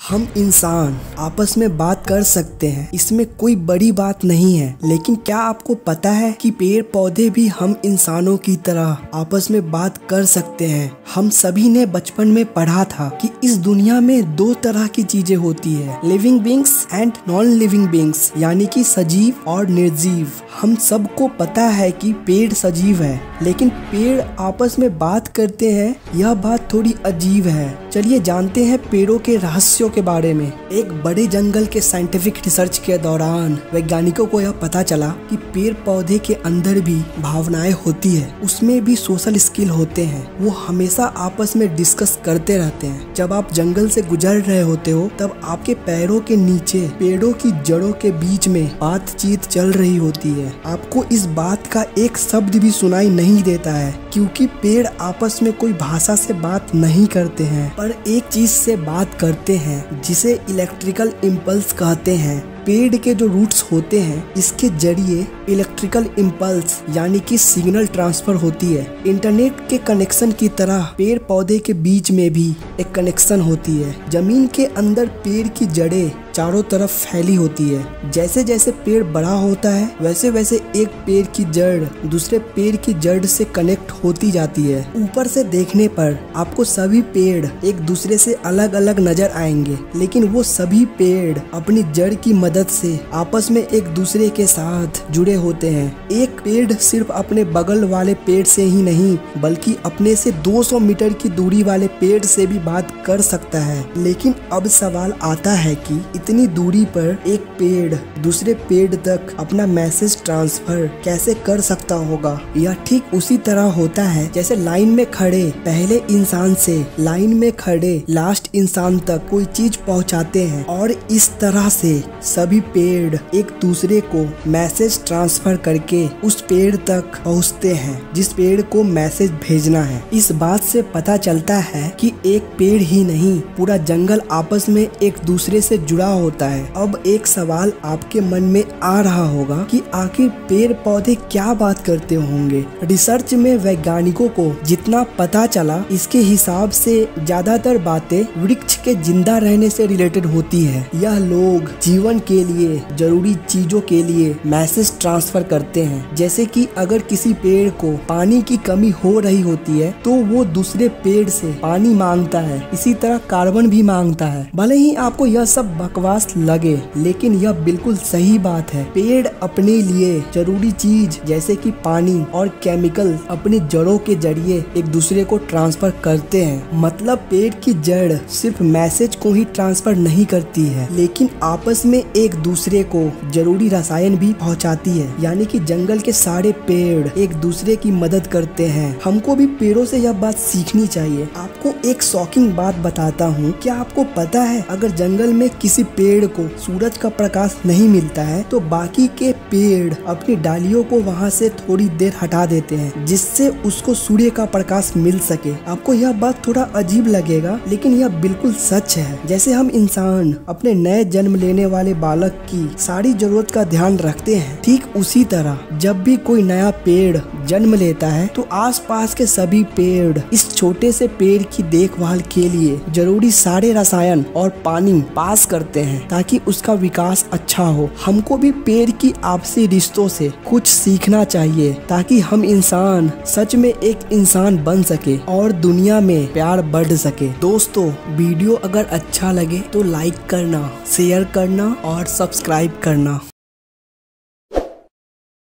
हम इंसान आपस में बात कर सकते हैं, इसमें कोई बड़ी बात नहीं है। लेकिन क्या आपको पता है कि पेड़ पौधे भी हम इंसानों की तरह आपस में बात कर सकते हैं। हम सभी ने बचपन में पढ़ा था कि इस दुनिया में दो तरह की चीजें होती है, living beings and non living beings, यानी कि सजीव और निर्जीव। हम सबको पता है कि पेड़ सजीव है, लेकिन पेड़ आपस में बात करते हैं, यह बात थोड़ी अजीब है। चलिए जानते हैं पेड़ों के रहस्यों के बारे में। एक बड़े जंगल के साइंटिफिक रिसर्च के दौरान वैज्ञानिकों को यह पता चला कि पेड़ पौधे के अंदर भी भावनाएं होती है, उसमें भी सोशल स्किल होते हैं। वो हमेशा आपस में डिस्कस करते रहते हैं। जब आप जंगल से गुजर रहे होते हो तब आपके पैरों के नीचे पेड़ों की जड़ों के बीच में बातचीत चल रही होती है। आपको इस बात का एक शब्द भी सुनाई नहीं देता है, क्योंकि पेड़ आपस में कोई भाषा से बात नहीं करते हैं, पर एक चीज से बात करते हैं जिसे इलेक्ट्रिकल इम्पल्स कहते हैं। पेड़ के जो रूट्स होते हैं, इसके जरिए इलेक्ट्रिकल इम्पल्स यानी कि सिग्नल ट्रांसफर होती है। इंटरनेट के कनेक्शन की तरह पेड़ पौधे के बीच में भी एक कनेक्शन होती है। जमीन के अंदर पेड़ की जड़ें चारों तरफ फैली होती है। जैसे जैसे पेड़ बड़ा होता है वैसे वैसे एक पेड़ की जड़ दूसरे पेड़ की जड़ से कनेक्ट होती जाती है। ऊपर से देखने पर आपको सभी पेड़ एक दूसरे से अलग अलग नजर आएंगे, लेकिन वो सभी पेड़ अपनी जड़ की मदद से आपस में एक दूसरे के साथ जुड़े होते हैं। एक पेड़ सिर्फ अपने बगल वाले पेड़ से ही नहीं, बल्कि अपने से 200 मीटर की दूरी वाले पेड़ से भी बात कर सकता है। लेकिन अब सवाल आता है कि इतनी दूरी पर एक पेड़ दूसरे पेड़ तक अपना मैसेज ट्रांसफर कैसे कर सकता होगा। यह ठीक उसी तरह होता है जैसे लाइन में खड़े पहले इंसान से लाइन में खड़े लास्ट इंसान तक कोई चीज पहुंचाते हैं, और इस तरह से सभी पेड़ एक दूसरे को मैसेज ट्रांसफर करके उस पेड़ तक पहुंचते हैं जिस पेड़ को मैसेज भेजना है। इस बात से पता चलता है कि एक पेड़ ही नहीं, पूरा जंगल आपस में एक दूसरे से जुड़ा होता है। अब एक सवाल आपके मन में आ रहा होगा कि आखिर पेड़ पौधे क्या बात करते होंगे। रिसर्च में वैज्ञानिकों को जितना पता चला, इसके हिसाब से ज्यादातर बातें वृक्ष के जिंदा रहने से रिलेटेड होती है। यह लोग जीवन के लिए जरूरी चीजों के लिए मैसेज ट्रांसफर करते हैं। जैसे कि अगर किसी पेड़ को पानी की कमी हो रही होती है तो वो दूसरे पेड़ से पानी मांगता है, इसी तरह कार्बन भी मांगता है। भले ही आपको यह सब बकवास लगे, लेकिन यह बिल्कुल सही बात है। पेड़ अपने लिए जरूरी चीज जैसे कि पानी और केमिकल अपनी जड़ों के जरिए एक दूसरे को ट्रांसफर करते हैं। मतलब पेड़ की जड़ सिर्फ मैसेज को ही ट्रांसफर नहीं करती है, लेकिन आपस में एक दूसरे को जरूरी रसायन भी पहुंचाती है। यानी कि जंगल के सारे पेड़ एक दूसरे की मदद करते हैं। हमको भी पेड़ों से यह बात सीखनी चाहिए। आपको एक शॉकिंग बात बताता हूँ। क्या आपको पता है अगर जंगल में किसी पेड़ को सूरज का प्रकाश नहीं मिलता है तो बाकी के पेड़ अपनी डालियों को वहाँ से थोड़ी देर हटा देते हैं, जिससे उसको सूर्य का प्रकाश मिल सके। आपको यह बात थोड़ा अजीब लगेगा, लेकिन यह बिल्कुल सच है। जैसे हम इंसान अपने नए जन्म लेने वाले बालक की सारी जरूरत का ध्यान रखते हैं, ठीक उसी तरह जब भी कोई नया पेड़ जन्म लेता है तो आसपास के सभी पेड़ इस छोटे से पेड़ की देखभाल के लिए जरूरी सारे रसायन और पानी पास करते हैं ताकि उसका विकास अच्छा हो। हमको भी पेड़ की आपसी रिश्तों से कुछ सीखना चाहिए ताकि हम इंसान सच में एक इंसान बन सके और दुनिया में प्यार बढ़ सके। दोस्तों, वीडियो अगर अच्छा लगे तो लाइक करना, शेयर करना और सब्सक्राइब करना।